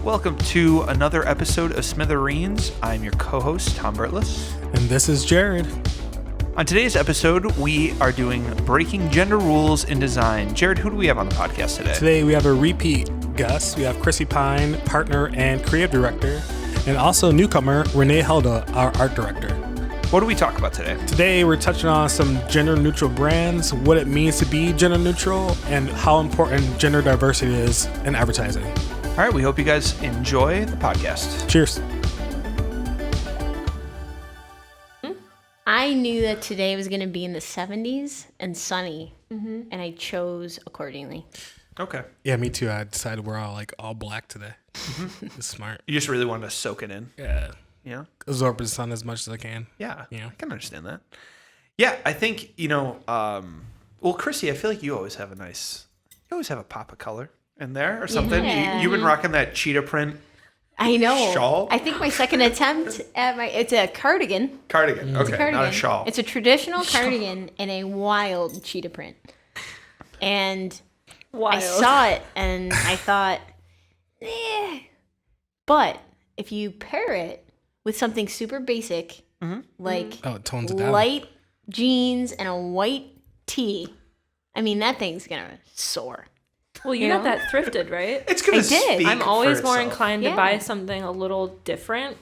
Welcome to another episode of Smithereens. I'm your co-host, Tom Bertless. And this is Jared. On today's episode, we are doing Breaking Gender Rules in Design. Jared, who do we have on the podcast today? Today we have a repeat guest. We have Chrissy Pine, partner and creative director, and also newcomer Renee Helda, our art director. What do we talk about today? Today we're touching on some gender-neutral brands, what it means to be gender-neutral, and how important gender diversity is in advertising. All right, we hope you guys enjoy the podcast. Cheers. I knew that today was going to be in the 70s and sunny, and I chose accordingly. Okay. Yeah, me too. I decided we're all black today. It's smart. You just really wanted to soak it in. Yeah. Yeah. Absorb the sun as much as I can. Yeah. Yeah. I can understand that. Yeah, I think, well, Chrissy, I feel like you always have a pop of color in there or something. Yeah. You've been rocking that cheetah print I know. shawl. I think my second attempt at it's a cardigan. Cardigan. Okay, Cardigan. not a shawl. It's a traditional cardigan in a wild cheetah print. And I saw it and I thought, But if you pair it with something super basic, like it tones it down. light jeans and a white tee, I mean, that thing's going to soar. Well, you got that thrifted, right? It's gonna I did. speak I'm always for more itself. inclined Yeah. to buy something a little different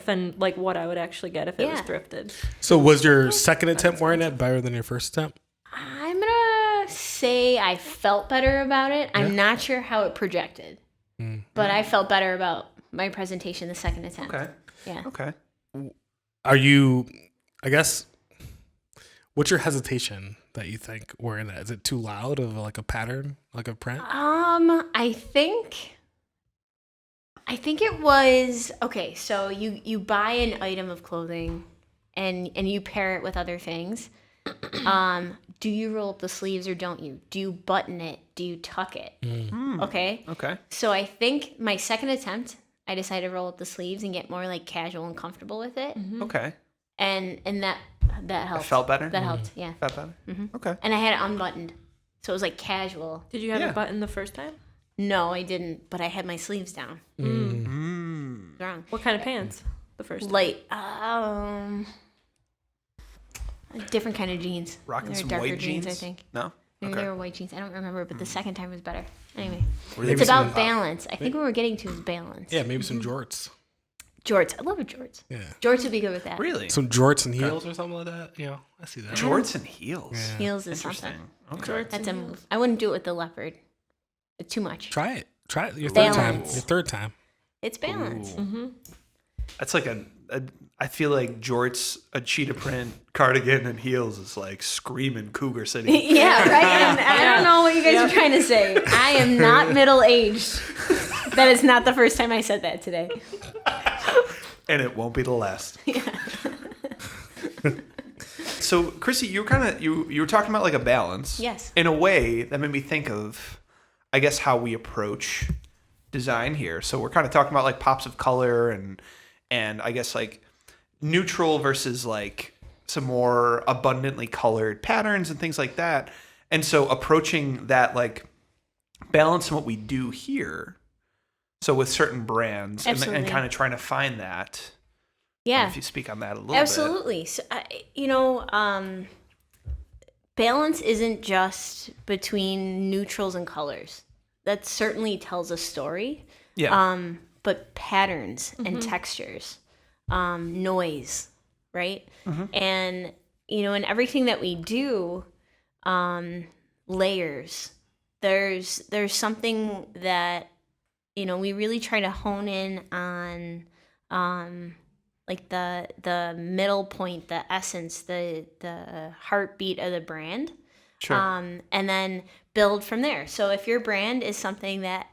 than like what I would actually get if it was Yeah. thrifted. So was your second attempt wearing it better than your first attempt? I'm going to say I felt better about it. I'm not sure how it projected, but I felt better about my presentation the second attempt. Okay. Yeah. Okay. Are you, I guess, what's your hesitation that you think wearing that? Is it too loud of like a pattern, like a print? I think it was okay. So you buy an item of clothing, and you pair it with other things. Do you roll up the sleeves or don't you? Do you button it? Do you tuck it? Okay. Okay. So I think my second attempt, I decided to roll up the sleeves and get more like casual and comfortable with it, Okay. and that helped. It felt better? That helped. Yeah. Felt better? Okay. And I had it unbuttoned, so it was like casual. Did you have Yeah. a button the first time? No, I didn't, but I had my sleeves down. Wrong. What kind of pants the first time? Light, a different kind of jeans. Rocking They were some darker white jeans? I think. No? Maybe Okay. they were white jeans. I don't remember, but the second time was better. Anyway, Maybe it's about some- balance. I think what we're getting to is balance. Yeah, maybe some jorts. Jorts. I love a jorts. Yeah. Jorts would be good with that. Really? Some jorts and heels or something like that. You know, I see that. Jorts and heels. Yeah. Heels is Interesting. something. Okay. That's a move. I wouldn't do it with the leopard. It's too much. Try it. Try it your third time. Balance. Your third time. It's balance. That's like I feel like jorts, a cheetah print, cardigan, and heels is like screaming Cougar City. Yeah, right? And I don't know what you guys are trying to say. I am not middle-aged. That is not the first time I said that today. And it won't be the last. So, Chrissy, you were talking about like a balance. Yes. In a way that made me think of, I guess, how we approach design here. So we're kind of talking about like pops of color and I guess like neutral versus like some more abundantly colored patterns and things like that. And so approaching that like balance in what we do here. So with certain brands and Absolutely. kind of trying to find that. Yeah. If you speak on that a little Absolutely. So, balance isn't just between neutrals and colors. That certainly tells a story. bit. Yeah. But patterns and textures, noise, right? And, in everything that we do, layers, there's something that, we really try to hone in on, like the middle point, the essence, the heartbeat of the brand. Sure. And then build from there. So if your brand is something that,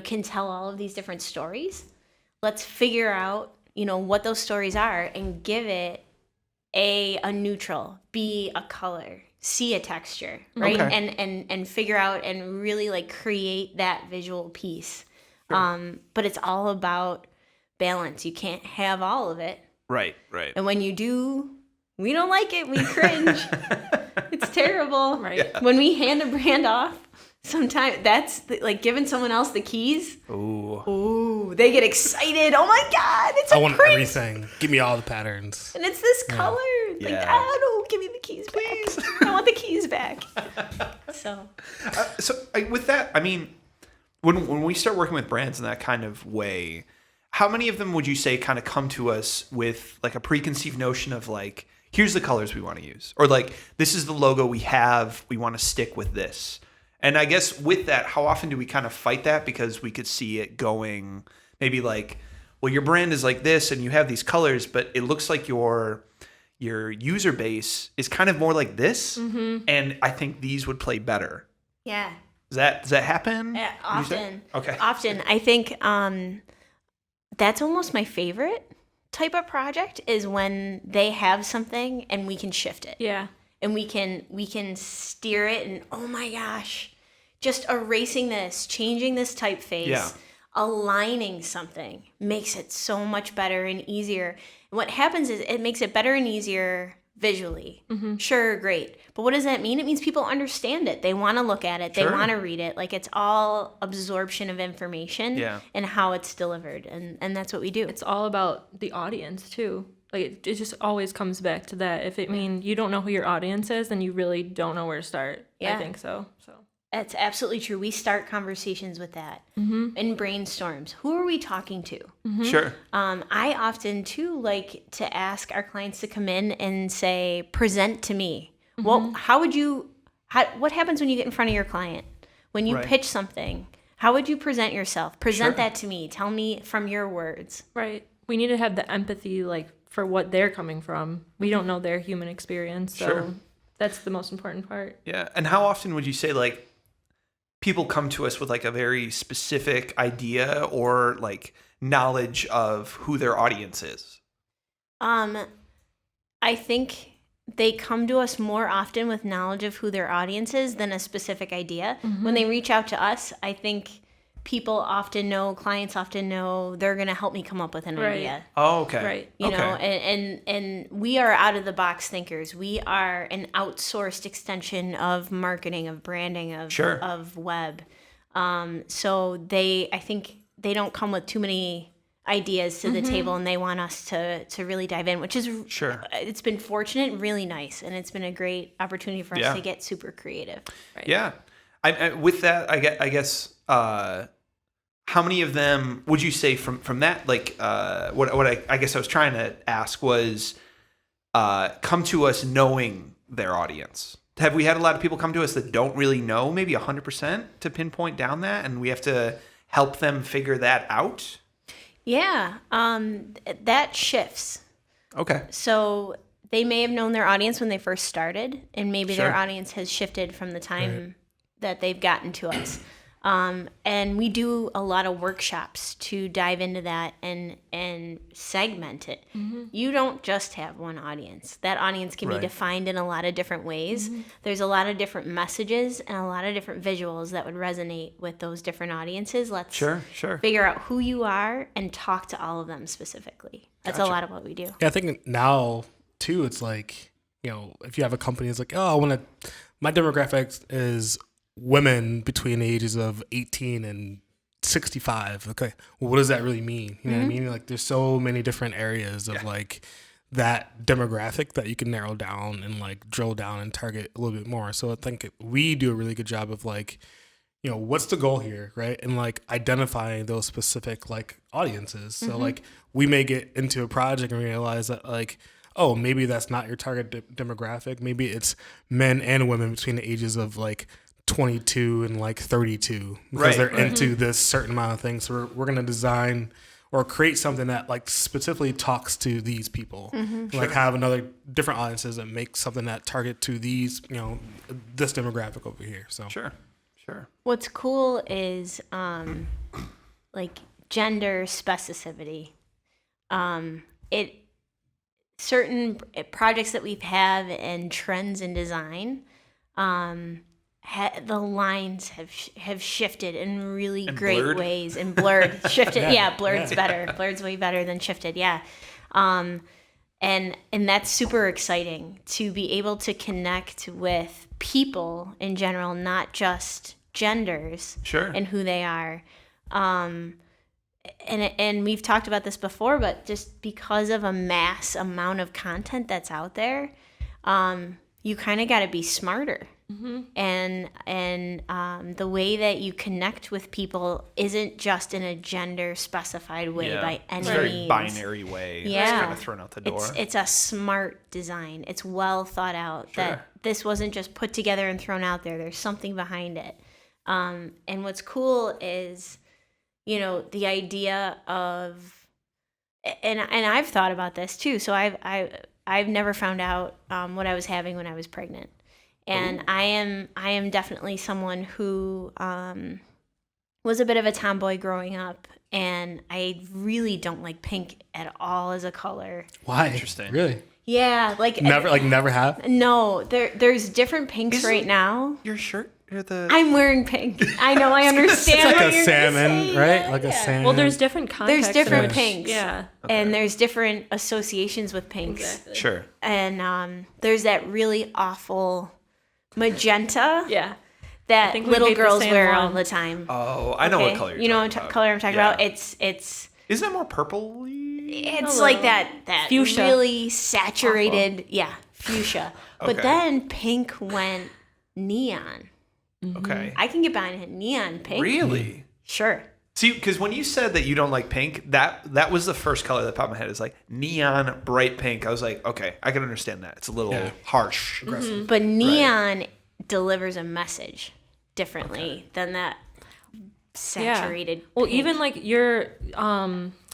can tell all of these different stories, let's figure out, what those stories are and give it a neutral, B, a color, C, a texture, right? Okay. And figure out and really like create that visual piece. But it's all about balance. You can't have all of it. Right. And when you do, we don't like it. We cringe. It's terrible. Right. Yeah. When we hand a brand off, sometimes that's like giving someone else the keys. Ooh. Ooh. Ooh, they get excited. Oh my God, it's I a want print. everything. Give me all the patterns. And it's this color. Like, Yeah. no, give me the keys back. I want the keys back. So, With that, I mean, when we start working with brands in that kind of way, how many of them would you say kind of come to us with like a preconceived notion of like, here's the colors we want to use, or like, this is the logo we have, we want to stick with this? And I guess with that, how often do we kind of fight that, because we could see it going maybe like, well, your brand is like this and you have these colors, but it looks like your user base is kind of more like this, and I think these would play better. yeah. Does that happen? Often. Okay. Often. I think that's almost my favorite type of project, is when they have something and we can shift it. Yeah. And we can steer it, and oh my gosh, just erasing this, changing this typeface, Yeah. aligning something makes it so much better and easier. And what happens is it makes it better and easier visually. Sure, great. But what does that mean? It means people understand it. They want to look at it. They Sure. want to read it. Like, it's all absorption of information Yeah. and how it's delivered. And that's what we do. It's all about the audience too. Like it just always comes back to that. If it mean you don't know who your audience is, then you really don't know where to start. Yeah. I think so. So That's absolutely true. We start conversations with that and brainstorms. Who are we talking to? Sure. I often too like to ask our clients to come in and say, present to me. Well, what happens when you get in front of your client? When you Right. pitch something, how would you present yourself? Present Sure. that to me. Tell me from your words. right, we need to have the empathy, like for what they're coming from. We don't know their human experience, so Sure. that's the most important part. Yeah. And how often would you say like people come to us with like a very specific idea or like knowledge of who their audience is? I think they come to us more often with knowledge of who their audience is than a specific idea. When they reach out to us, I think clients often know they're going to help me come up with an Right. idea. Oh, okay. Right. You Okay. know, and we are out of the box thinkers. We are an outsourced extension of marketing, of branding, of Sure. of web. So I think they don't come with too many ideas to the table, and they want us to really dive in, which is Sure. It's been fortunate, and really nice, and it's been a great opportunity for us Yeah. to get super creative. Right. Yeah. With that, I guess, how many of them would you say from that, like, what I guess I was trying to ask was, come to us knowing their audience? Have we had a lot of people come to us that don't really know, maybe 100% to pinpoint down that, and we have to help them figure that out? Yeah, that shifts. Okay. So they may have known their audience when they first started, and maybe their Sure. audience has shifted from the time that they've gotten to us. And we do a lot of workshops to dive into that and segment it. You don't just have one audience. That audience can Right. be defined in a lot of different ways. There's a lot of different messages and a lot of different visuals that would resonate with those different audiences. Let's Sure. figure out who you are and talk to all of them specifically. That's a lot of what we do. Yeah, I think now too, it's like, you know, if you have a company, it's like, oh, my demographics is women between the ages of 18 and 65. Okay, well, what does that really mean? You know what I mean? Like, there's so many different areas of like that demographic that you can narrow down and like drill down and target a little bit more. So I think we do a really good job of like, you know, what's the goal here, right? And like identifying those specific like audiences. So like we may get into a project and realize that like, oh, maybe that's not your target demographic. Maybe it's men and women between the ages of like 22 and like 32 because Right, they're right. into this certain amount of things. So we're going to design or create something that like specifically talks to these people. Like have another different audiences and make something that target to these, you know, this demographic over here. So Sure. What's cool is like gender specificity. Certain projects that we've had and trends in design, the lines have shifted in really And great blurred? ways and blurred. Shifted, yeah, blurred's better. Blurred's way better than shifted, yeah. And that's super exciting to be able to connect with people in general, not just genders Sure. and who they are. and we've talked about this before, but just because of a mass amount of content that's out there, you kind of got to be smarter. And the way that you connect with people isn't just in a gender specified way by any it's a very means. binary way. Yeah. It's kind of thrown out the door. It's a smart design. It's well thought out. That this wasn't just put together and thrown out there. There's something behind it. And what's cool is, the idea of, and I've thought about this too. So I've never found out what I was having when I was pregnant. And I am definitely someone who was a bit of a tomboy growing up, and I really don't like pink at all as a color. Why? Interesting. Really? Yeah, Never have. No, there's different pinks right now. Your shirt or the I'm wearing pink. I know. I understand. It's like what a you're gonna salmon, say. right? Yeah, Like a yeah. salmon. Well, there's different contexts. There's different Yes. pinks. Yeah. And there's different associations with pinks. Exactly. Sure. And there's that really awful magenta Yeah. that think we little hate the girls same wear all one. the time. Oh, I know what Okay? color You know what talking about. color I'm talking Yeah. about? It's Isn't that more purpley? it's like that Fuchsia. really saturated, fuchsia. But Okay. then pink went neon. Okay. I can get behind a neon pink. Really? Sure. See, because when you said that you don't like pink, that was the first color that popped in my head. Is like neon bright pink. I was like, okay, I can understand that. It's a little harsh. But neon delivers a message differently than that saturated Well, pink. even like your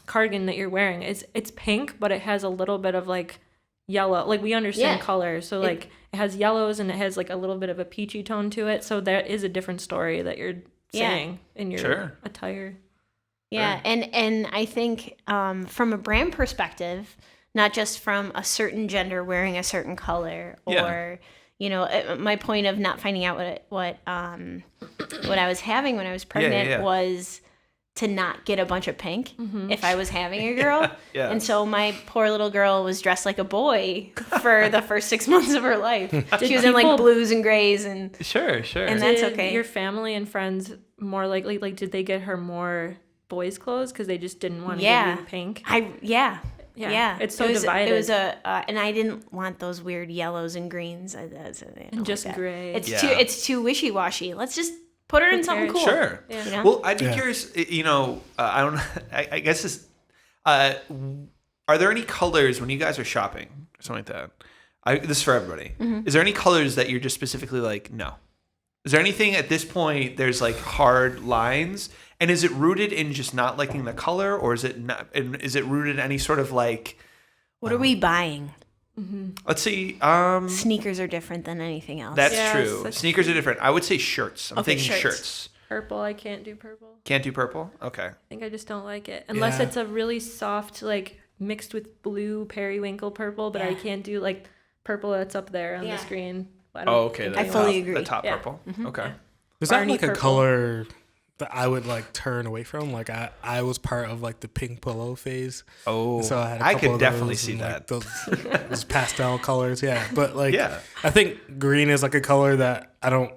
cardigan that you're wearing, it's pink, but it has a little bit of like yellow. Like we understand Yeah. color, so like it has yellows and it has like a little bit of a peachy tone to it. So there is a different story that you're saying in your attire. Yeah, and I think from a brand perspective, not just from a certain gender wearing a certain color, or my point of not finding out what I was having when I was pregnant was to not get a bunch of pink if I was having a girl. Yeah. And so my poor little girl was dressed like a boy for the first 6 months of her life. She was in like blues and grays and Sure. And that's Did okay. your family and friends more likely, like, did they get her more boys' clothes because they just didn't want to give you pink? Yeah. It's so it was, divided. It was and I didn't want those weird yellows and greens. I don't Just like that. gray. It's too wishy washy. Let's just put her in something cool. Sure. Yeah. You know? Well, I'd be curious. I don't. I guess this. Are there any colors when you guys are shopping or something like that? This is for everybody. Is there any colors that you're just specifically like no? Is there anything at this point? There's like hard lines, and is it rooted in just not liking the color, or is it not? And is it rooted in any sort of like? What are we buying? Let's see. Sneakers are different than anything else. That's Yes, true. that's Sneakers are different. I would say shirts. I'm thinking shirts. Purple, I can't do purple. Can't do purple. Okay. I think I just don't like it. Unless Yeah. it's a really soft, like, mixed with blue periwinkle purple, but I can't do, like, purple that's up there on the screen. I don't Okay. think The I I fully top- agree. The top Yeah. purple. Okay. Is that Barney like a purple. color that I would like turn away from? Like I was part of like the pink pillow phase. Oh, So I had a I couple could of definitely those see and, like, that. those pastel colors, yeah. But like, Yeah. I think green is like a color that I don't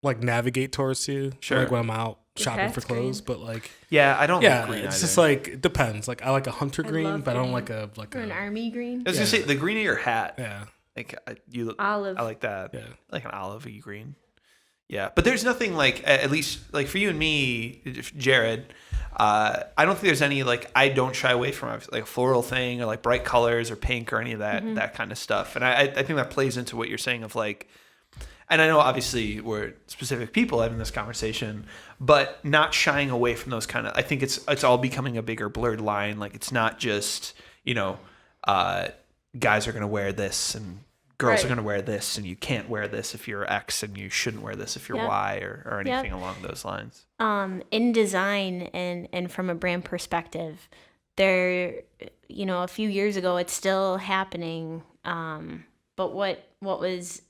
like navigate towards to. Sure. Like when I'm out shopping for cat's green. clothes, but like, Yeah, I don't yeah, like green it's either. just like it depends. Like I like a hunter green, love but I don't green. like Or an a army green. I was gonna say the green of your hat. yeah, Like Olive. I like that. yeah. Like an olive-y green. Yeah, but there's nothing like at least like for you and me, Jared. I don't think there's any like I don't shy away from like a floral thing or like bright colors or pink or any of that kind of stuff. And I think that plays into what you're saying of like. And I know obviously we're specific people having this conversation, but not shying away from those kind of. I think it's all becoming a bigger blurred line. Like it's not just guys are going to wear this and girls are going to wear this, and you can't wear this if you're X, and you shouldn't wear this if you're Y or anything along those lines. In design and from a brand perspective, there, a few years ago, it's still happening. But what was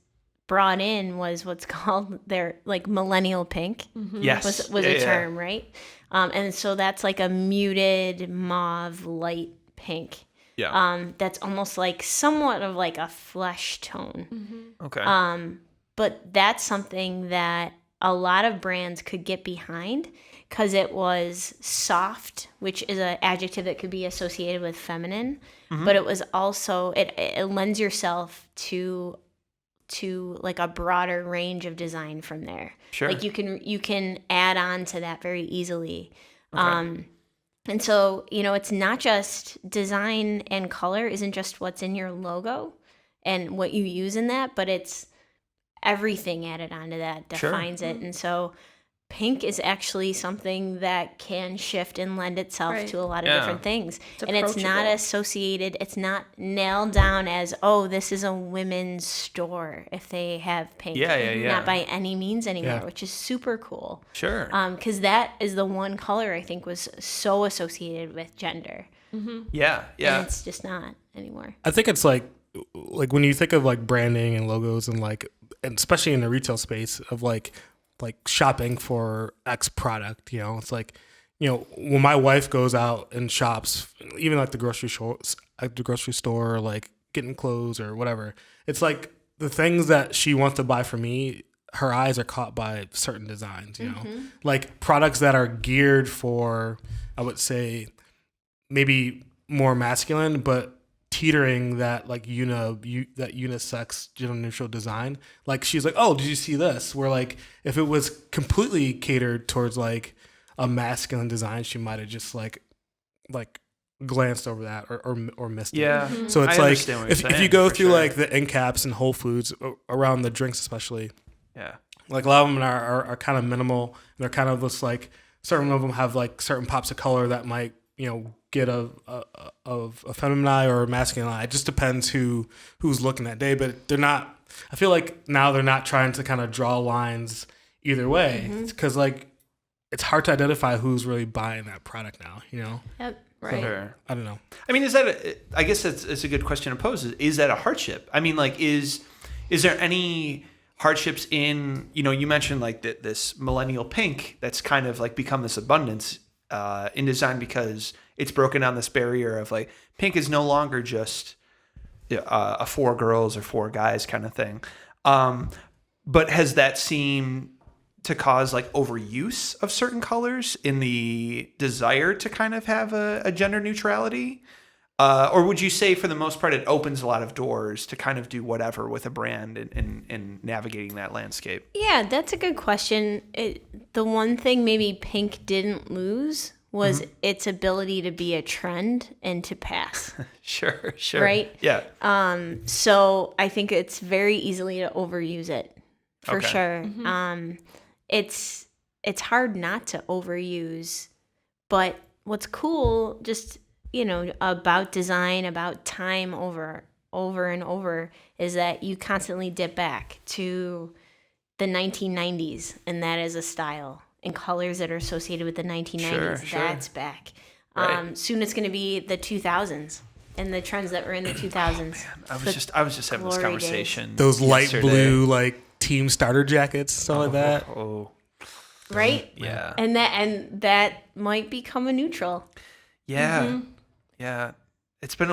brought in was what's called their like millennial pink. Yes, was a term, right? And so that's like a muted mauve light pink. Yeah. That's almost like somewhat of like a flesh tone. Okay. But that's something that a lot of brands could get behind because it was soft, which is an adjective that could be associated with feminine, but it was also it lends yourself to like a broader range of design from there. Sure. Like you can add on to that very easily. Okay. And so, it's not just design, and color isn't just what's in your logo and what you use in that, but it's everything added onto that Sure. defines it. And so pink is actually something that can shift and lend itself Right. to a lot of Yeah. different things. It's And it's not approachable. associated, it's not nailed down as, oh, this is a women's store if they have pink. Yeah. Not by any means anymore, Yeah. which is super cool. Sure. Because that is the one color I think was so associated with gender. Yeah. And it's just not anymore. I think it's like when you think of like branding and logos and especially in the retail space of like shopping for X product, it's like, when my wife goes out and shops, even like the grocery store, or like getting clothes or whatever, it's like the things that she wants to buy for me, her eyes are caught by certain designs, like products that are geared for, I would say, maybe more masculine, but teetering that like that unisex gender neutral design. Like she's like, oh, did you see this? Where like if it was completely catered towards like a masculine design, she might have just like glanced over that or missed it. Yeah. So it's I like understand what you're if you saying, go for through sure. like the end caps and Whole Foods around the drinks especially, Yeah. like a lot of them are kind of minimal. And they're kind of just like certain of them have like certain pops of color that might get a feminine eye or a masculine eye. It just depends who's looking that day. But they're not. I feel like now they're not trying to kind of draw lines either way because like it's hard to identify who's really buying that product now. Yep. Right. Sure. I don't know. I mean, I guess it's a good question to pose. Is that a hardship? I mean, like, is there any hardships in, you mentioned like this millennial pink that's kind of like become this abundance in design because it's broken down this barrier of like pink is no longer just a 4 girls or 4 guys kind of thing. But has that seemed to cause like overuse of certain colors in the desire to kind of have a gender neutrality? Or would you say for the most part it opens a lot of doors to kind of do whatever with a brand and navigating that landscape? Yeah, that's a good question. The one thing maybe pink didn't lose was its ability to be a trend and to pass. Sure. Right? Yeah. So I think it's very easily to overuse it for Okay. sure. It's hard not to overuse, but what's cool just about design, about time over and over is that you constantly dip back to the 1990s, and that is a style and colors that are associated with the 1990s. Sure. That's back. Right. Soon it's going to be the 2000s and the trends that were in the 2000s. I was just having this glory conversation. Those light yesterday. blue like team starter jackets, stuff like that. Oh, Right? yeah. And that might become a neutral. Yeah. Yeah. It's been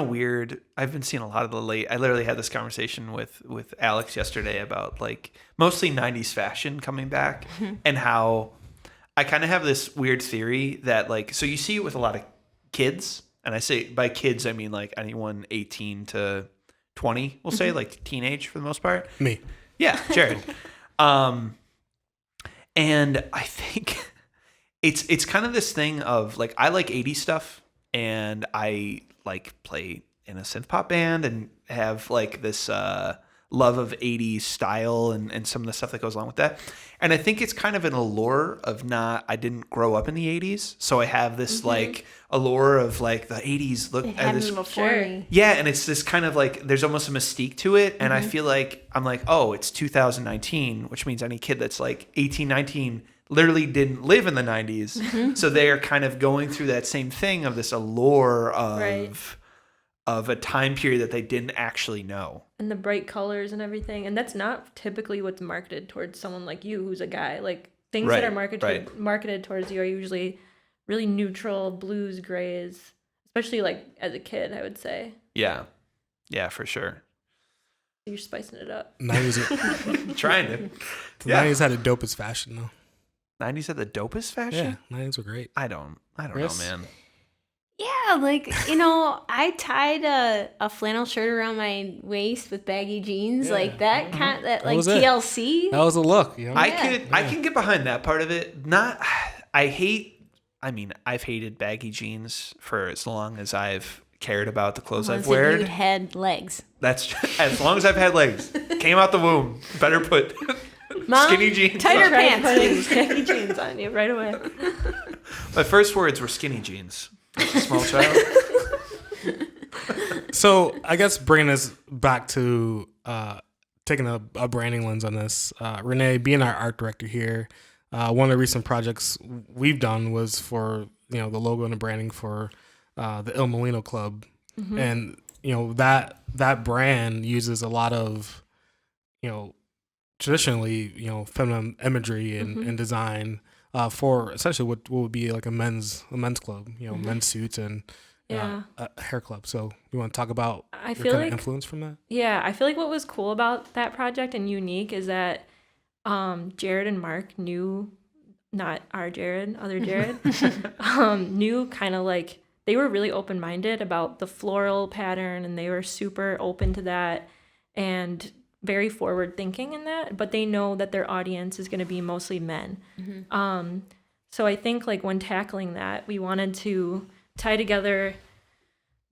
I've been seeing a lot of I literally had this conversation with Alex yesterday about like mostly 90s fashion coming back and how I kind of have this weird theory that like, so you see it with a lot of kids, and I say by kids, I mean like anyone 18 to 20, we'll say like teenage for the most part. Me. Yeah, Jared. And I think it's kind of this thing of like I like 80s stuff and I like play in a synth pop band and have like this love of 80s style and some of the stuff that goes along with that. And I think it's kind of an allure of I didn't grow up in the 80s, so I have this like allure of like the 80s look It at this happened before Sure. me. yeah, and it's this kind of like there's almost a mystique to it, and I feel like I'm like, oh, it's 2019, which means any kid that's like 18, 19 literally didn't live in the 90s, so they are kind of going through that same thing of this allure of Right. of a time period that they didn't actually know. And the bright colors and everything. And that's not typically what's marketed towards someone like you who's a guy. Like things Right, that are marketed towards you are usually really neutral, blues, grays, especially like as a kid, I would say. Yeah, for sure. You're spicing it up. 90s, Trying to. the Yeah. 90s had the dopest fashion though. 90s had the dopest fashion? Yeah, 90s were great. I don't know, Chris? man. Yeah, like, I tied a flannel shirt around my waist with baggy jeans, Yeah. like that kind, that like was it. TLC. That was a look, you know. I can get behind that part of it. I've hated baggy jeans for as long as I've cared about the clothes I've Once worn. you'd had legs. That's as long as I've had legs. Came out the womb. Better put Mom, skinny jeans. tighter on. Try pants, putting please. baggy jeans on you right away. My first words were skinny jeans. As a small child. So I guess bringing us back to taking a branding lens on this, Renee, being our art director here, one of the recent projects we've done was for the logo and the branding for the Il Molino Club, and that brand uses a lot of traditionally feminine imagery and design for essentially what would be like a men's club, men's suits and Yeah. a hair club. So you want to talk about I your feel kind like of influence from that? Yeah, I feel like what was cool about that project and unique is that Jared and Mark knew, not our Jared, other Jared, knew kind of like they were really open-minded about the floral pattern, and they were super open to that and very forward-thinking in that, but they know that their audience is going to be mostly men. So I think like when tackling that, we wanted to tie together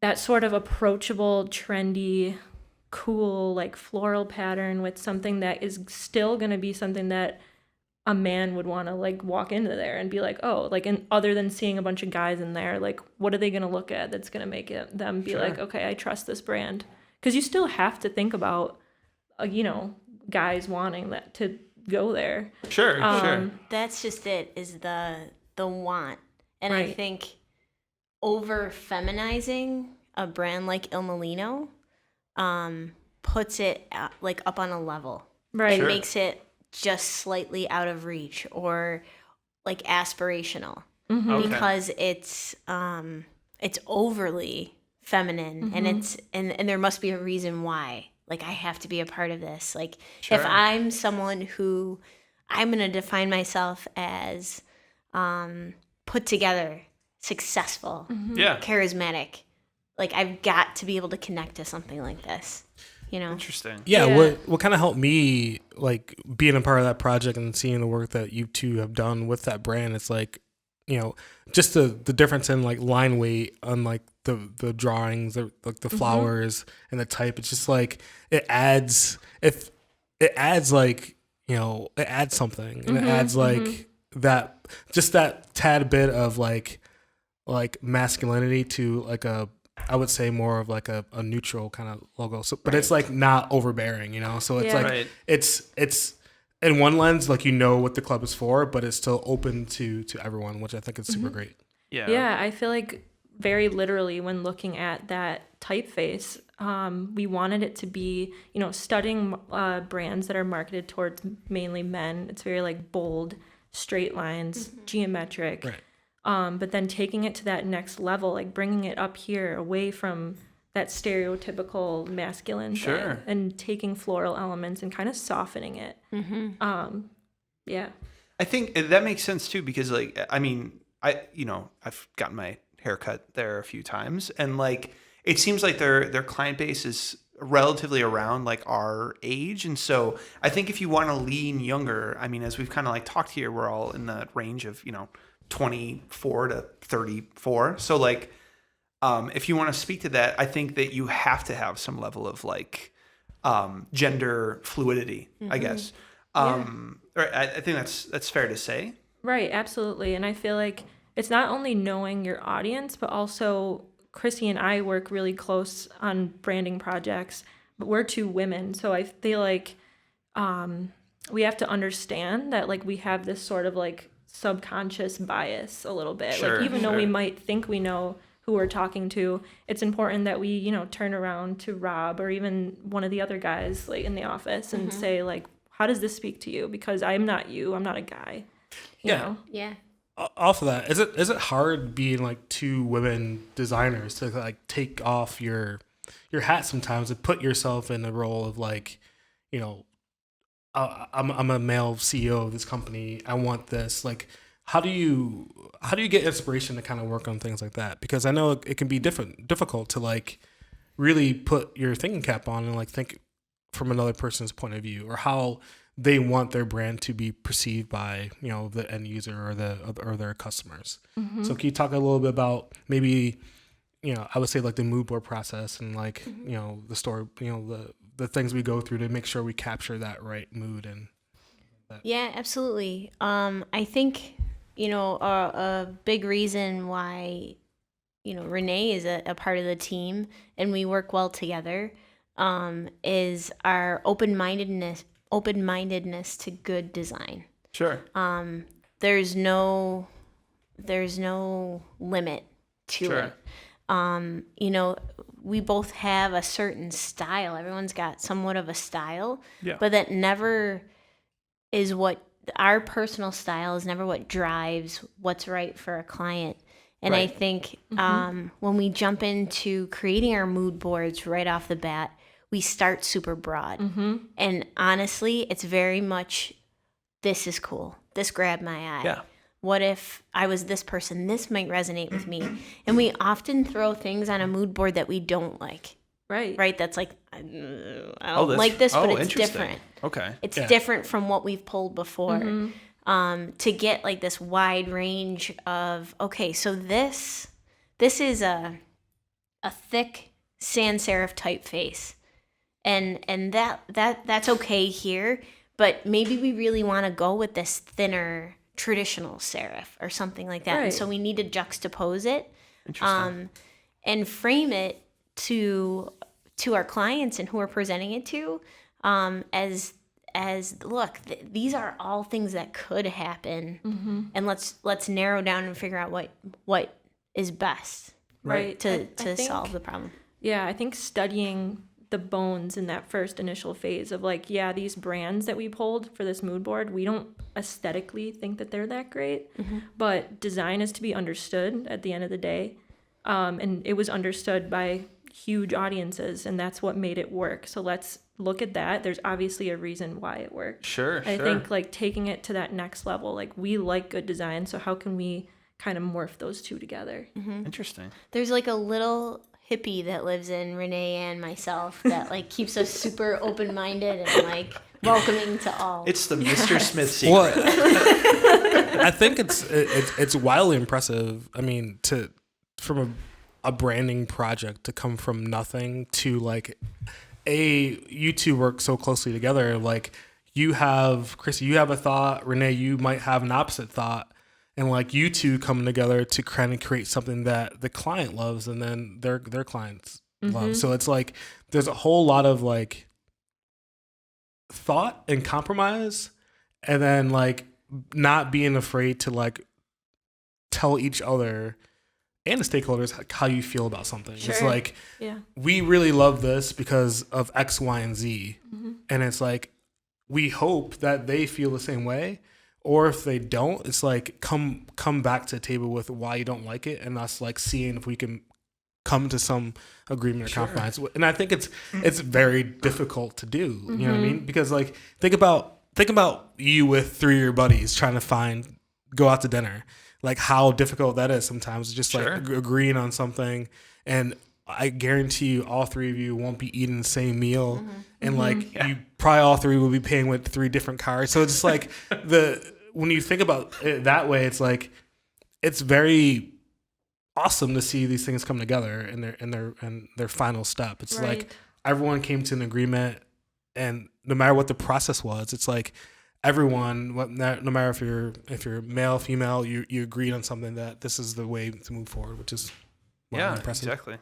that sort of approachable, trendy, cool, like floral pattern with something that is still going to be something that a man would want to like walk into there and be like, oh, like, and other than seeing a bunch of guys in there, like, what are they going to look at that's going to make them be like, okay, I trust this brand? Because you still have to think about, guys wanting that to go there. Sure. That's just it, is the want. And I Right. think over feminizing a brand like Il Molino puts it like up on a level. Right. And makes it just slightly out of reach or like aspirational Okay. because it's overly feminine and and there must be a reason why. Like, I have to be a part of this. Like, Sure. if I'm someone who I'm going to define myself as put together, successful, Yeah. charismatic, like, I've got to be able to connect to something like this, Interesting. Yeah, Yeah. what kind of helped me, like, being a part of that project and seeing the work that you two have done with that brand, it's like, just the difference in like line weight on like the drawings, like the flowers and the type. It's just like it adds like it adds something, and it adds like that, just that tad bit of like masculinity to like I would say more of like a neutral kind of logo. So, but it's like not overbearing, So it's Yeah. like Right. it's in one lens, like what the club is for, but it's still open to everyone, which I think is super great. Yeah. Yeah, I feel like very literally when looking at that typeface, we wanted it to be, studying brands that are marketed towards mainly men. It's very like bold, straight lines, geometric. Right. But then taking it to that next level, like bringing it up here away from that stereotypical masculine Sure. thing, and taking floral elements and kind of softening it. Yeah. I think that makes sense too, because like, I mean, I've gotten my haircut there a few times, and like, it seems like their client base is relatively around like our age. And so I think if you want to lean younger, I mean, as we've kind of like talked here, we're all in the range of, 24 to 34. So like, if you want to speak to that, I think that you have to have some level of like gender fluidity, I guess. I think that's fair to say. Right, absolutely. And I feel like it's not only knowing your audience, but also Chrissy and I work really close on branding projects, but we're two women. So I feel like we have to understand that like we have this sort of like subconscious bias a little bit. Sure, like even though we sure. might think we know who we're talking to, it's important that we, turn around to Rob or even one of the other guys like in the office and say like, how does this speak to you? Because I'm not you. I'm not a guy. You Yeah. know? Yeah. Off of that, is it hard being like two women designers to like take off your your hat sometimes to put yourself in the role of like, you know, I'm a male CEO of this company. I want this. Like, how do you get inspiration to kind of work on things like that? Because I know it can be difficult to like really put your thinking cap on and like think from another person's point of view, or how they want their brand to be perceived by, you know, the end user or their customers. So can you talk a little bit about maybe, you know, I would say like the mood board process and like, you know, the story, you know, the things we go through to make sure we capture that right mood and that. Yeah, absolutely. I think, you know, a big reason why, you know, Renee is a part of the team and we work well together, is our open-mindedness to good design. Sure. There's no limit to Sure. it. You know, we both have a certain style. Everyone's got somewhat of a style, Yeah. but that never is what our personal style is never what drives what's right for a client. And Right. I think when we jump into creating our mood boards right off the bat, we start super broad. And honestly, it's very much, this is cool. This grabbed my eye. Yeah. What if I was this person? This might resonate with me. And we often throw things on a mood board that we don't like, right? That's like, I don't like this, but it's interesting. different. Okay. It's different from what we've pulled before. To get like this wide range of, okay, so this is a thick sans serif typeface. And that's okay here, but maybe we really want to go with this thinner traditional serif or something like that. Right. And so we need to juxtapose it, Interesting. and frame it to our clients and who we're presenting it to, as look, these are all things that could happen, and let's narrow down and figure out what is best Right. to I think- solve the problem. Yeah, I think studying the bones in that first initial phase of like, yeah, these brands that we pulled for this mood board, we don't aesthetically think that they're that great, but design is to be understood at the end of the day. And it was understood by huge audiences, and that's what made it work. So let's look at that. There's obviously a reason why it worked. Sure. I think like taking it to that next level, like we like good design, so how can we kind of morph those two together? Interesting. There's like a little hippie that lives in Renee and myself that like keeps us super open-minded and like welcoming to all. It's the Mr. Smith secret. Well, I think it's wildly impressive. I mean, from a branding project to come from nothing to like you two work so closely together. Like Chrissy, you have a thought. Renee, you might have an opposite thought. And like you two coming together to kind of create something that the client loves and then their clients love. So it's like there's a whole lot of like thought and compromise, and then like not being afraid to like tell each other and the stakeholders like, how you feel about something. It's Sure. like, Yeah. we really love this because of X, Y, and Z. And it's like, we hope that they feel the same way. Or if they don't, it's like, come back to the table with why you don't like it, and us like seeing if we can come to some agreement or compromise. And I think it's very difficult to do. You know what I mean? Because like, think about you with 3 of your buddies trying to go out to dinner. Like how difficult that is sometimes, just like agreeing on something. And I guarantee you all 3 of you won't be eating the same meal. And like you probably all 3 will be paying with 3 different cards. So it's just like when you think about it that way, it's like, it's very awesome to see these things come together in their final step. It's like everyone came to an agreement, and no matter what the process was, it's like everyone, no matter if you're male, female, you agreed on something that this is the way to move forward, which is impressive. Exactly.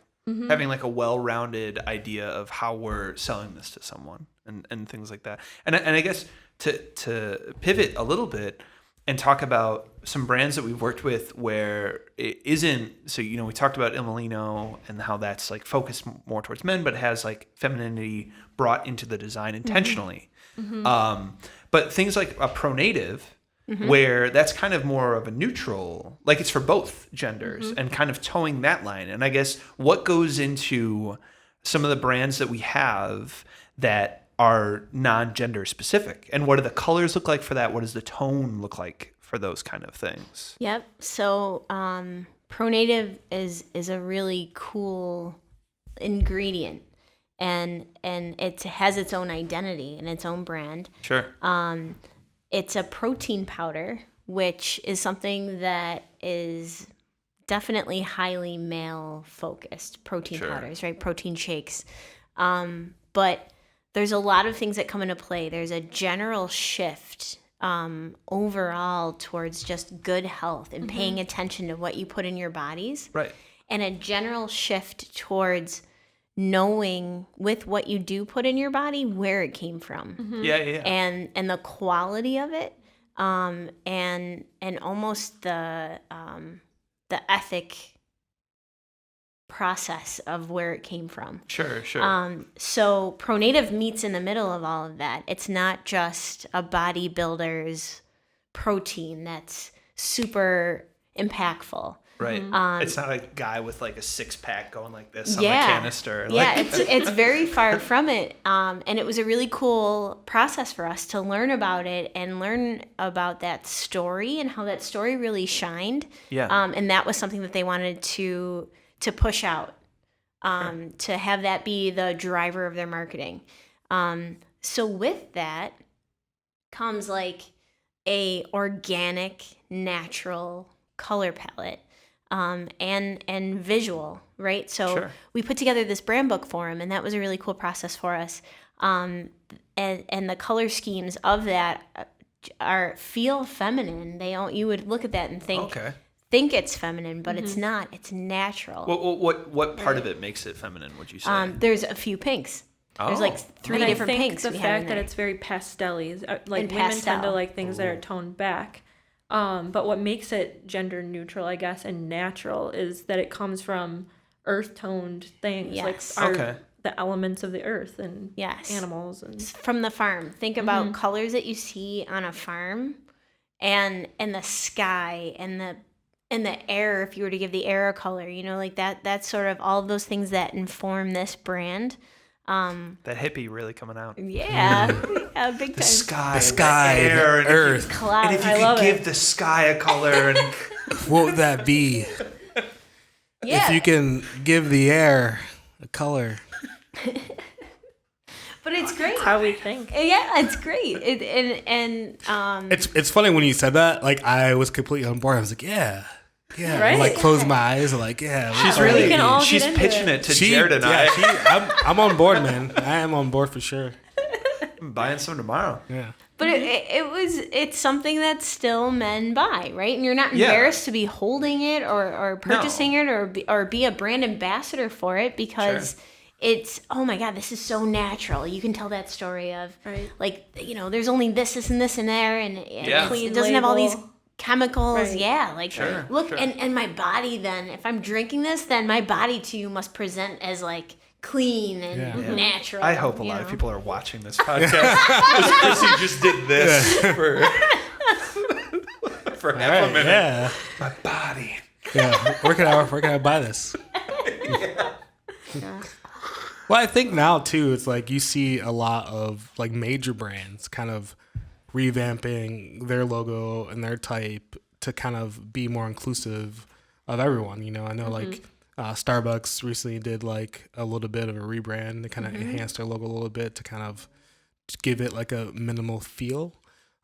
Having like a well-rounded idea of how we're selling this to someone and things like that. And I guess to pivot a little bit and talk about some brands that we've worked with where it isn't, so, you know, we talked about Il Molino and how that's like focused more towards men, but has like femininity brought into the design intentionally. But things like a Pro Native, where that's kind of more of a neutral, like it's for both genders and kind of towing that line. And I guess what goes into some of the brands that we have that are non-gender specific, and what do the colors look like for that? What does the tone look like for those kind of things? Yep. So Pro-Native is a really cool ingredient, and it has its own identity and its own brand. Sure. It's a protein powder, which is something that is definitely highly male focused. Protein powders, right? Protein shakes. But there's a lot of things that come into play. There's a general shift overall towards just good health and paying attention to what you put in your bodies. Right. And a general shift towards knowing with what you do put in your body where it came from. Yeah. And the quality of it, and almost the ethic process of where it came from. Sure. So Pro-Native meets in the middle of all of that. It's not just a bodybuilder's protein that's super impactful. Right. It's not a guy with like a 6-pack going like this on Yeah. the canister. Yeah, it's very far from it. And it was a really cool process for us to learn about it and learn about that story and how that story really shined. Yeah. And that was something that they wanted to push out, to have that be the driver of their marketing. So with that comes like a organic, natural color palette. And visual, right? So we put together this brand book for him, and that was a really cool process for us. And the color schemes of that feel feminine. You would look at that and think it's feminine, but it's not. It's natural. What part of it makes it feminine, would you say? There's a few pinks. There's like 3 and different I think pinks. The we have fact in that there. it's very pastel-y, like And women pastel. tend to like things that are toned back. But what makes it gender neutral, I guess, and natural is that it comes from earth-toned things, Yes. like the elements of the earth and Yes. animals and From the farm. Think about colors that you see on a farm, and the sky and the air. If you were to give the air a color, like that. That's sort of all of those things that inform this brand. That hippie really coming out. Yeah, big time. The sky, sky, the air, the and earth. Cloud. And if you I could love give it. the sky a color, and What would that be? Yeah, If you can give the air a color. but it's great. how we think. Yeah, it's great. It's funny when you said that. Like I was completely on board. I was like, yeah. Right? I, like close my eyes. Like yeah. she's we really can all get she's into pitching it. it to Jared and I. I'm on board, man. I am on board for sure. I'm buying some tomorrow. Yeah. But it's something that still men buy, right? And you're not embarrassed to be holding it or purchasing it or be a brand ambassador for it, because it's, oh my God, this is so natural. You can tell that story of like, there's only this and this and there, and it doesn't have all these chemicals. Right. Yeah, like look, sure. and my body, then if I'm drinking this, then my body to you must present as like clean and natural. I hope a lot of people are watching this podcast. Because Chrissy just did this for half a minute. Yeah. My body. Yeah. Where can I buy this? Well, I think now too, it's like you see a lot of like major brands kind of revamping their logo and their type to kind of be more inclusive of everyone. I know like Starbucks recently did like a little bit of a rebrand to kind of enhance their logo a little bit to kind of give it like a minimal feel.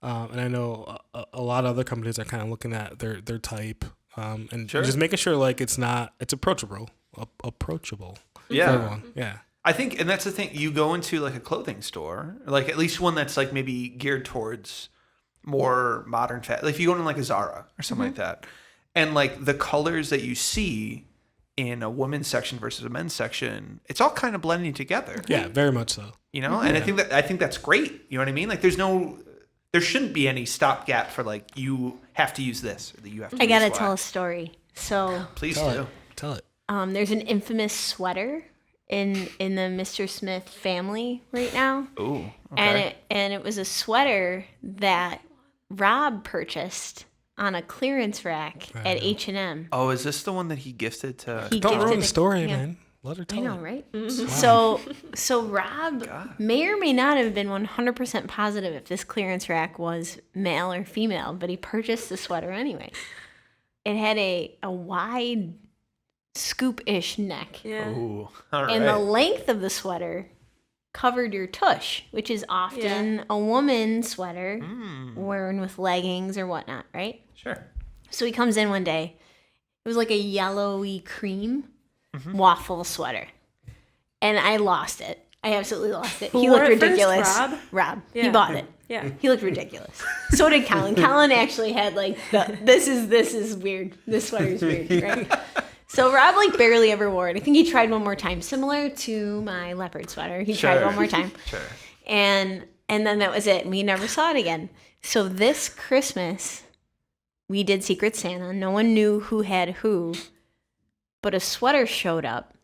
And I know a lot of other companies are kind of looking at their type and just making sure like it's approachable. Yeah. For everyone. Yeah. I think, and that's the thing, you go into like a clothing store, like at least one that's like maybe geared towards more modern fashion. Like if you go into like a Zara or something like that, and like the colors that you see in a women's section versus a men's section, it's all kind of blending together. Yeah, very much so. And I think that's great. You know what I mean? Like there shouldn't be any stopgap for like you have to use this or that you have to. I gotta use tell a black. story. So Please Tell it. there's an infamous sweater in the Mr. Smith family right now. Ooh. Okay. And it was a sweater that Rob purchased on a clearance rack at H&M. Oh, is this the one that he gifted to? He Don't gifted ruin the it- story, yeah. man. Let her I tell know, it. right? Wow. So Rob may or may not have been 100% positive if this clearance rack was male or female, but he purchased the sweater anyway. It had a wide scoop-ish neck, Yeah. Ooh, all right. and the length of the sweater covered your tush, which is often a woman's sweater worn with leggings or whatnot, right? Sure. So he comes in one day. It was like a yellowy cream waffle sweater. And I lost it. I absolutely lost it. Who He wore looked it first? ridiculous. Rob? He Yeah. bought it. Yeah. He looked ridiculous. So did Colin. Colin actually had like this is weird. This sweater is weird, right? So Rob like barely ever wore it. I think he tried one more time, similar to my leopard sweater. He tried one more time. Sure. And then that was it. And we never saw it again. So this Christmas, we did Secret Santa. No one knew who had who, but a sweater showed up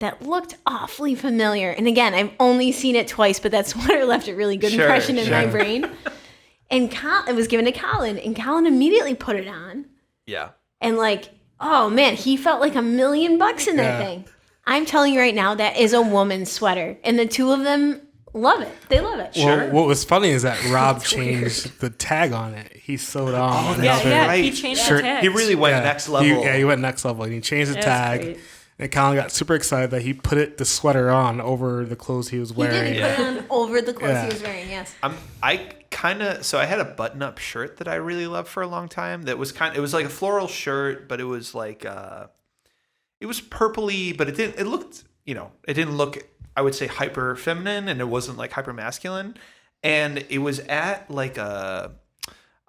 that looked awfully familiar. And again, I've only seen it twice, but that sweater left a really good Sure, impression in my sure. brain. And it was given to Colin, and Colin immediately put it on. Yeah. And like, oh man, he felt like $1 million in that Yeah. thing. I'm telling you right now, that is a woman's sweater. And the two of them love it. They love it. Sure. Well, what was funny is that Rob changed the tag on it. He sewed on Yeah, another yeah. right. He changed Shirt. the tags. He really went next level. He went next level. And he changed the That's tag. great. And Colin got super excited that he put the sweater on over the clothes he was He wearing. did. He put it on over the clothes Yeah. he was wearing, yes. So I had a button-up shirt that I really loved for a long time. That was it was like a floral shirt, but it was like it was purpley, but it didn't look, I would say, hyper feminine, and it wasn't like hyper masculine. And it was at like a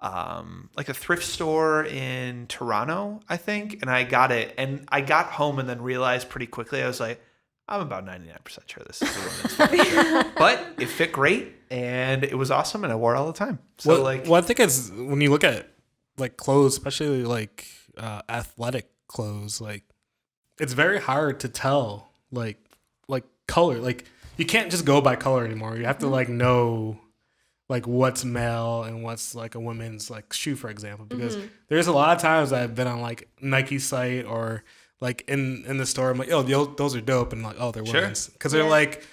thrift store in Toronto, I think, and I got it, and I got home and then realized pretty quickly, I was like, I'm about 99% sure this is a woman's fucking shirt. But it fit great, and it was awesome, and I wore it all the time. So Well, I think it's when you look at like clothes, especially like athletic clothes, like it's very hard to tell like color. Like you can't just go by color anymore. You have to like know like what's male and what's like a woman's like shoe, for example, because there's a lot of times I've been on like Nike site or like in the store. I'm like, oh, those are dope, and like, oh, they're Sure. women's because they're like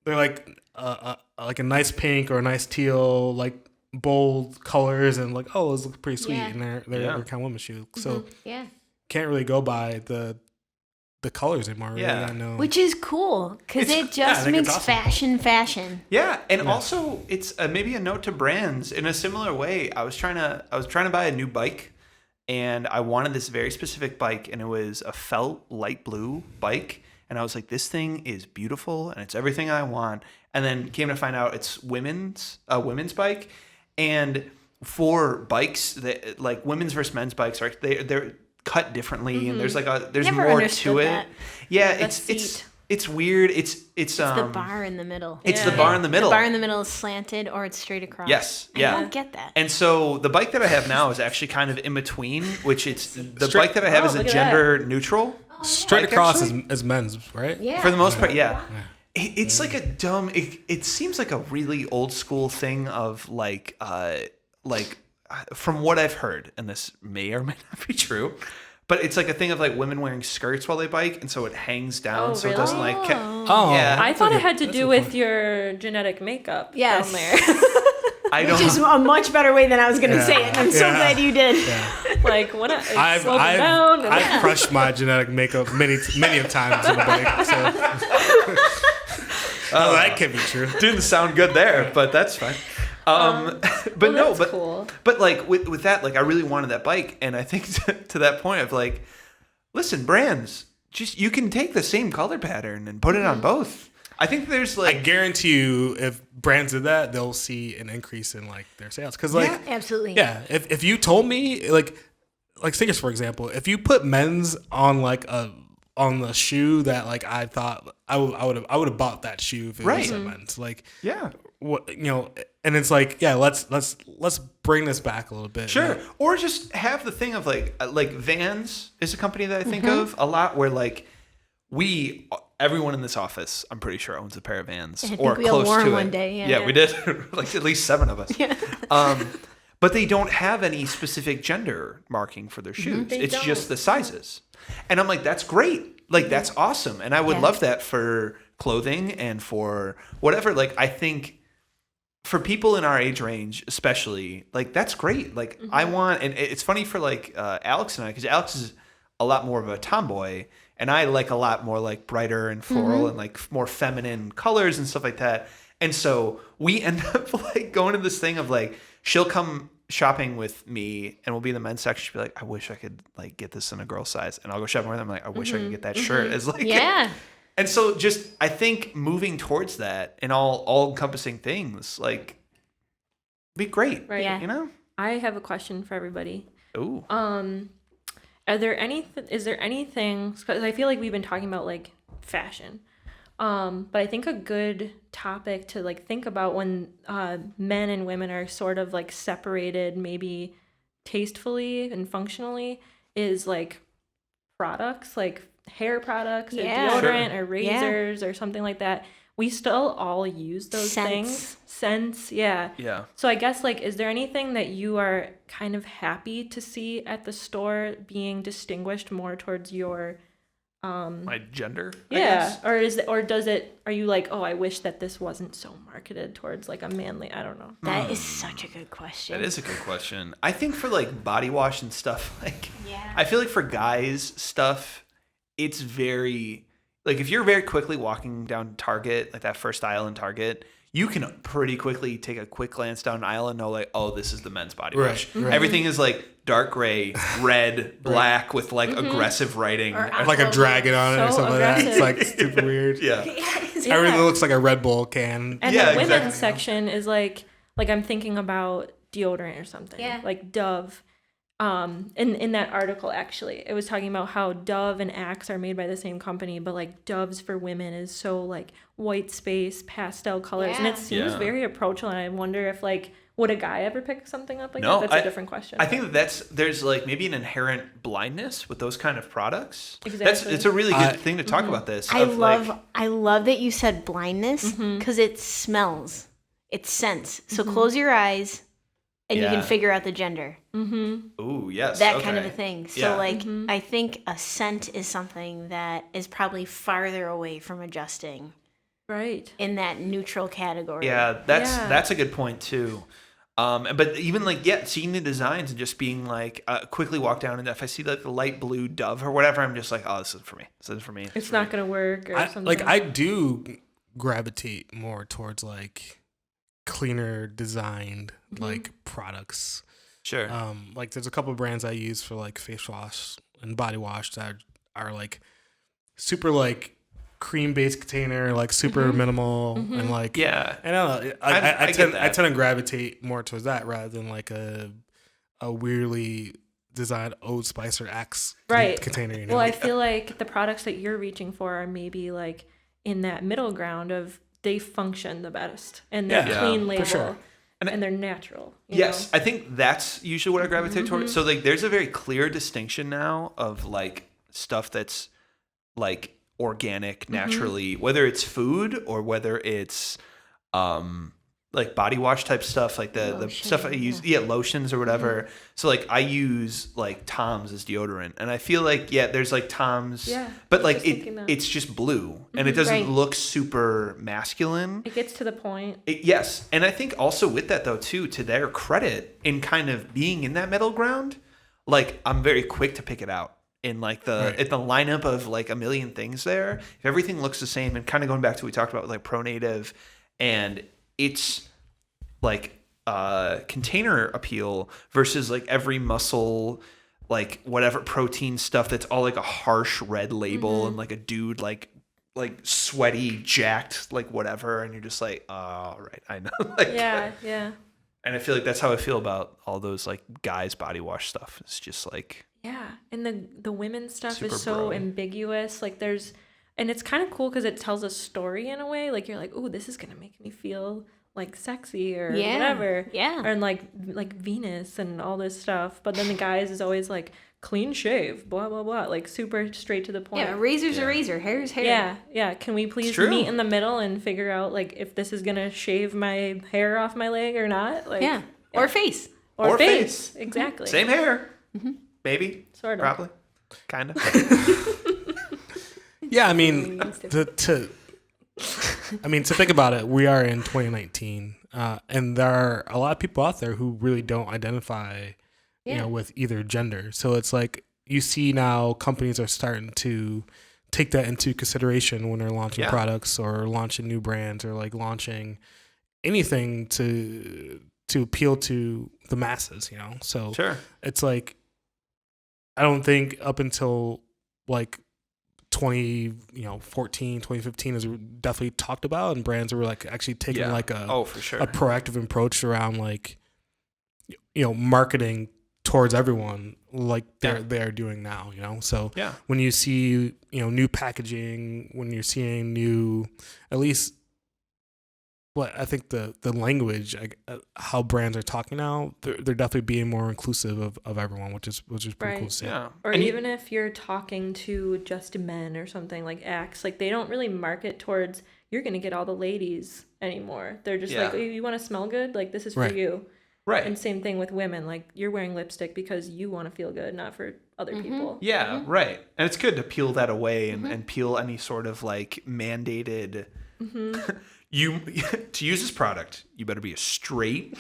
a nice pink or a nice teal, like bold colors, and like, oh, those look pretty sweet, Yeah. and they're kind of women's shoes. So Yeah. can't really go by the colors anymore. Really. Yeah. I know. Which is cool because It's- it yeah, I just think it's makes awesome. fashion. yeah, and also it's maybe a note to brands in a similar way. I was trying to buy a new bike, and I wanted this very specific bike, and it was a felt light blue bike, and I was like, this thing is beautiful, and it's everything I want. And then came to find out it's women's bike, and for bikes that like women's versus men's bikes, right? They're cut differently, and there's Never more understood to it. that. Yeah, The it's seat. it's weird. It's The bar in the middle. It's Yeah. the bar in the middle. The bar in the middle is slanted or it's straight across. Yes, yeah. I don't get that. And so the bike that I have now is actually kind of in between, which it's the Straight- bike that I have is a look at gender neutral. Straight bike, across actually? is men's, right? Yeah. For the most part, yeah. It's like a dumb. It seems like a really old school thing of like from what I've heard, and this may or may not be true, but it's like a thing of like women wearing skirts while they bike, and so it hangs down, Oh, so it really? doesn't like. Oh, Yeah. I thought it had to that's do a with point. your genetic makeup Yes. down there. I Which is don't. a much better way than I was going to Yeah. say it. I'm so Yeah. glad you did. Like when I I've slowed it down. I've crushed my genetic makeup many of times on the bike. So. Oh, that can be true. Didn't sound good there, but that's fine. But well, no, that's but cool. but like with that, like I really wanted that bike, and I think to that point of like, listen, brands, just you can take the same color pattern and put it on both. I think there's I like guarantee you, if brands did that, they'll see an increase in like their sales. Because like, Absolutely. yeah, if you told me like sneakers, for example, if you put men's on like on the shoe that like I thought I would have bought that shoe if it Right. was at men's. Like yeah. what and it's like, yeah, let's bring this back a little bit. Sure. Like, Or just have the thing of like Vans is a company that I think of a lot where like everyone in this office, I'm pretty sure, owns a pair of Vans I think or we all close wore to 'em it. one day, yeah. we did. Like at least 7 of us. But they don't have any specific gender marking for their shoes. They It's don't. just the sizes. And I'm like, that's great. Like, that's awesome. And I would love that for clothing and for whatever. Like, I think for people in our age range, especially, like, that's great. Like, I want, and it's funny for like Alex and I, because Alex is a lot more of a tomboy, and I like a lot more like brighter and floral and like more feminine colors and stuff like that. And so we end up like going to this thing of like, she'll come shopping with me and we'll be in the men's section. She'll be like, I wish I could like get this in a girl size. And I'll go shopping with them. I'm like, I wish I could get that shirt. It's like, And so just, I think moving towards that and all encompassing things, like, be great. Right. Yeah. You know? I have a question for everybody. Ooh. Is there anything, because I feel like we've been talking about like fashion, but I think a good topic to like think about when men and women are sort of like separated, maybe tastefully and functionally, is like products, like hair products or deodorant or razors or something like that. We still all use those things. Scents, yeah. Yeah. So I guess, like, is there anything that you are kind of happy to see at the store being distinguished more towards your My gender, I yeah, guess. are you like, oh, I wish that this wasn't so marketed towards like a manly, I don't know. That is such a good question. That is a good question. I think for like body wash and stuff, like, I feel like for guys stuff, it's very, like, if you're very quickly walking down Target, like that first aisle in Target, you can pretty quickly take a quick glance down an aisle and know, like, oh, this is the men's body wash. Right. Everything is like dark gray, red, black with like aggressive writing. Or Like a dragon on it or So something like that. It's aggressive. like super weird. Yeah. Everything looks like a Red Bull can. And Yeah, the women's exactly. section is like I'm thinking about deodorant or something. Yeah. Like Dove. In that article, actually, it was talking about how Dove and Axe are made by the same company, but like Dove's for women is so like white space, pastel colors, and Yeah. it seems Yeah. very approachable. And I wonder if like, would a guy ever pick something up like No, that? That's a different question. I think there's like maybe an inherent blindness with those kind of products. Exactly. It's a really good thing to talk about this. I of, like, love that you said blindness because it smells. It scents. So close your eyes and you Yeah. can figure out the gender. ooh, yes. That kind okay. of a thing. So Yeah. like I think a scent is something that is probably farther away from adjusting right. in that neutral category. Yeah, that's a good point too. But even like seeing the designs and just being like quickly walk down, and if I see like the light blue Dove or whatever, I'm just like, oh, this is for me. This is for me. It's not gonna work or something. Like I do gravitate more towards like cleaner designed like products. Sure. Like there's a couple of brands I use for like face wash and body wash that are like super like cream based container, like super minimal and like Yeah. I don't know. I I get that. tend to gravitate more towards that rather than like a weirdly designed Old Spice or Axe Right. container. You know? Well, I feel like the products that you're reaching for are maybe like in that middle ground of they function the best and they're Yeah. clean Yeah, label for sure. and they're natural. you Yes, know? I think that's usually what I gravitate towards. So like there's a very clear distinction now of like stuff that's like organic naturally, whether it's food or whether it's like body wash type stuff, like the stuff I use, lotions or whatever. So like I use like Tom's as deodorant, and I feel like there's like Tom's, but I was like just thinking that. it's just blue and it doesn't Right. look super masculine. It gets to the point. Yes, and I think also with that though too, to their credit, in kind of being in that middle ground, like I'm very quick to pick it out in like the lineup of like a million things there. If everything looks the same, and kind of going back to what we talked about with like pro native, and it's like container appeal versus like every muscle, like whatever protein stuff that's all like a harsh red label and like a dude like sweaty, jacked, like whatever, and you're just like, oh, right, I know. Like, Yeah. and I feel like that's how I feel about all those like guys body wash stuff. It's just like, Yeah. And the women's stuff Super is so bro. ambiguous. Like and it's kind of cool because it tells a story in a way. Like you're like, oh, this is gonna make me feel like sexy or whatever. Yeah. Or like Venus and all this stuff. But then the guys is always like clean shave, blah blah blah, like super straight to the point. Yeah, razor's a razor, hair's hair. Yeah. Can we please true. meet in the middle and figure out like if this is gonna shave my hair off my leg or not? Like Yeah. Or face. Or face. Exactly. same hair, maybe, Sort of. probably, kind of. Yeah, I mean, to think about it, we are in 2019, and there are a lot of people out there who really don't identify, with either gender. So it's like you see now companies are starting to take that into consideration when they're launching products or launching new brands or like launching anything to appeal to the masses, So it's like, I don't think up until like 2014, 2015 is definitely talked about, and brands were like actually taking like a proactive approach around like, marketing towards everyone like they're doing now, So when you see, new packaging, when you're seeing new, at least what I think the language, how brands are talking now, they're definitely being more inclusive of everyone, which is pretty cool to see. Yeah. Or even if you're talking to just men or something like Axe, like they don't really market towards you're gonna get all the ladies anymore. They're just like, oh, you want to smell good, like this is for you. Right. And same thing with women, like you're wearing lipstick because you want to feel good, not for other people. Yeah, right. And it's good to peel that away and peel any sort of like mandated. You to use this product, you better be a straight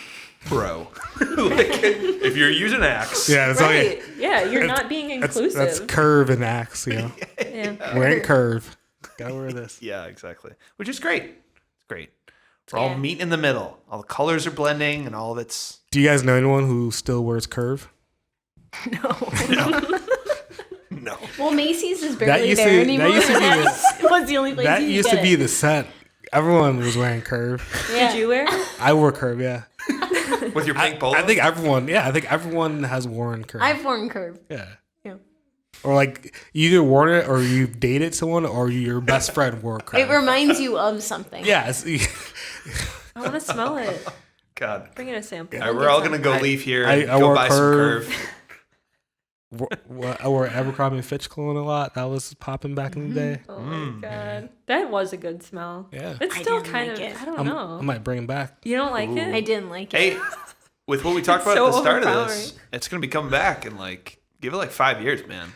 bro. Like if you're using Axe, that's right. You're not being inclusive. That's Curve and Axe, Wearing Curve, gotta wear this. Yeah, exactly. Which is great. It's great. We're all meeting in the middle. All the colors are blending, and all of it's. Do you guys know anyone who still wears Curve? No. Well, Macy's is barely there anymore. That was the only place that used to be the scent. Everyone was wearing Curve. Yeah. Did you wear it? I wore Curve, yeah. With your pink polo? I think everyone has worn Curve. I've worn Curve. Yeah. Or like you either worn it or you've dated someone or your best friend wore Curve. It reminds you of something. Yes. I want to smell it. God. Bring in a sample. All right, we're all going to go leave here and I go buy Curve. some Curve. I wore Abercrombie and Fitch cologne a lot. That was popping back in the day. Oh my god, that was a good smell. Yeah, it's still kind of. I don't know. I might bring it back. You don't like it? I didn't like it. Hey, with what we talked about at the start of this, it's gonna be coming back in like give it like 5 years, man.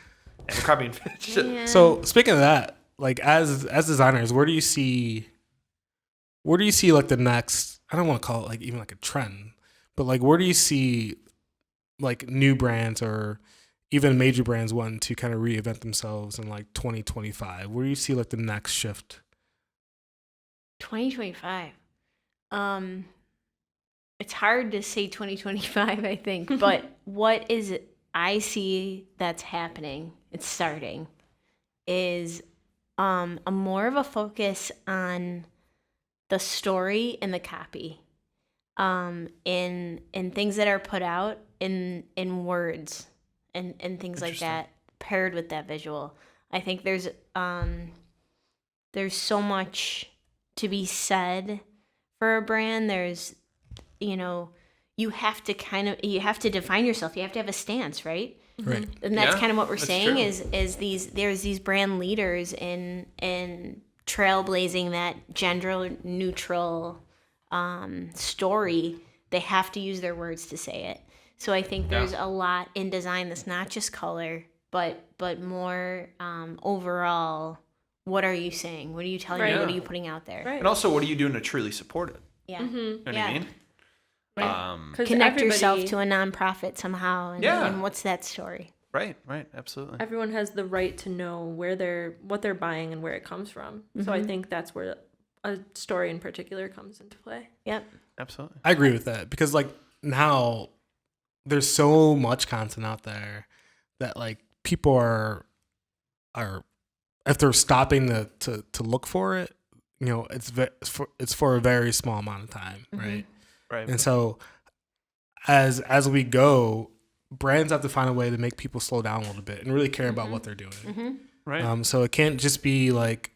Abercrombie and Fitch. Yeah. So speaking of that, like as designers, where do you see like the next? I don't want to call it like even like a trend, but like where do you see like new brands or even major brands wanting to kind of reinvent themselves in like 2025? Where do you see like the next shift? 2025. It's hard to say 2025, I think, but what is it I see that's happening, it's starting, is a more of a focus on the story and the copy, in things that are put out in words. And things like that paired with that visual. I think there's so much to be said for a brand. There's, you have to define yourself. You have to have a stance, right? Right. And that's kind of what we're saying true. is there's these brand leaders in trailblazing that gender neutral story. They have to use their words to say it. So I think there's a lot in design that's not just color, but more overall. What are you saying? What are you telling me? What are you putting out there? Right. And also, what are you doing to truly support it? Yeah. You know what I mean? Right. Connect yourself to a nonprofit somehow, and what's that story? Right. Absolutely. Everyone has the right to know what they're buying and where it comes from. So I think that's where a story in particular comes into play. Yep. Absolutely. I agree with that because like now there's so much content out there that like people are if they're stopping to look for it, it's for a very small amount of time, right? Right. And so as we go, brands have to find a way to make people slow down a little bit and really care about what they're doing. Right. So it can't just be like,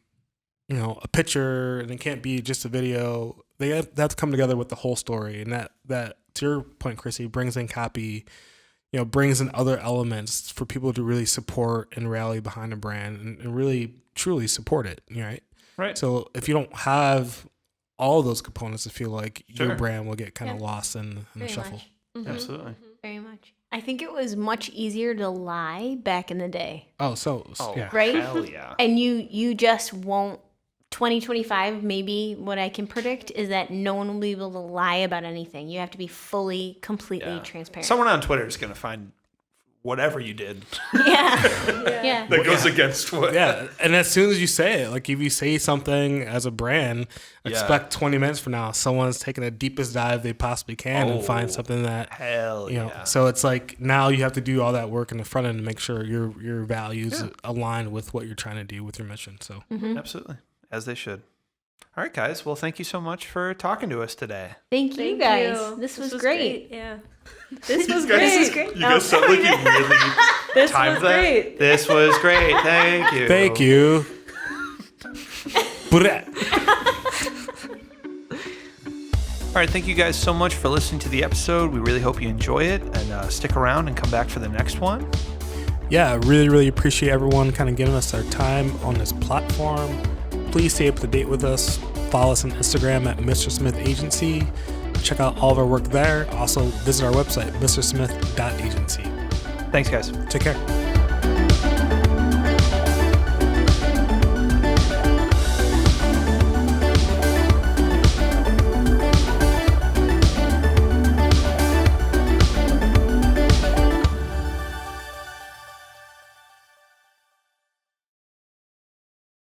a picture, and it can't be just a video. They have to come together with the whole story, and that to your point, Chrissy, brings in copy, brings in other elements for people to really support and rally behind a brand and really truly support it, right? Right. So if you don't have all of those components, I feel like your brand will get kind of lost in the shuffle. Absolutely. Very much. much. I think it was much easier to lie back in the day, Oh, yeah. right? Hell yeah. And you just won't. 2025, maybe what I can predict is that no one will be able to lie about anything. You have to be fully, completely transparent. Someone on Twitter is going to find whatever you did Yeah. that goes against what. Yeah, and as soon as you say it, like if you say something as a brand, expect 20 minutes from now, someone's taking the deepest dive they possibly can and find something that, Hell you know. So it's like now you have to do all that work in the front end to make sure your values align with what you're trying to do with your mission. So Absolutely. As they should. All right, guys. Well, thank you so much for talking to us today. Thank you guys. This was great. Yeah. This was This was great. great. You guys sound like you really This timed was that. great. This was great. Thank you. thank you. All right, thank you guys so much for listening to the episode. We really hope you enjoy it, and stick around and come back for the next one. Yeah, I really, really appreciate everyone kind of giving us their time on this platform. Please stay up to date with us. Follow us on Instagram at Mr. Smith Agency. Check out all of our work there. Also, visit our website, mrsmith.agency. Thanks, guys. Take care.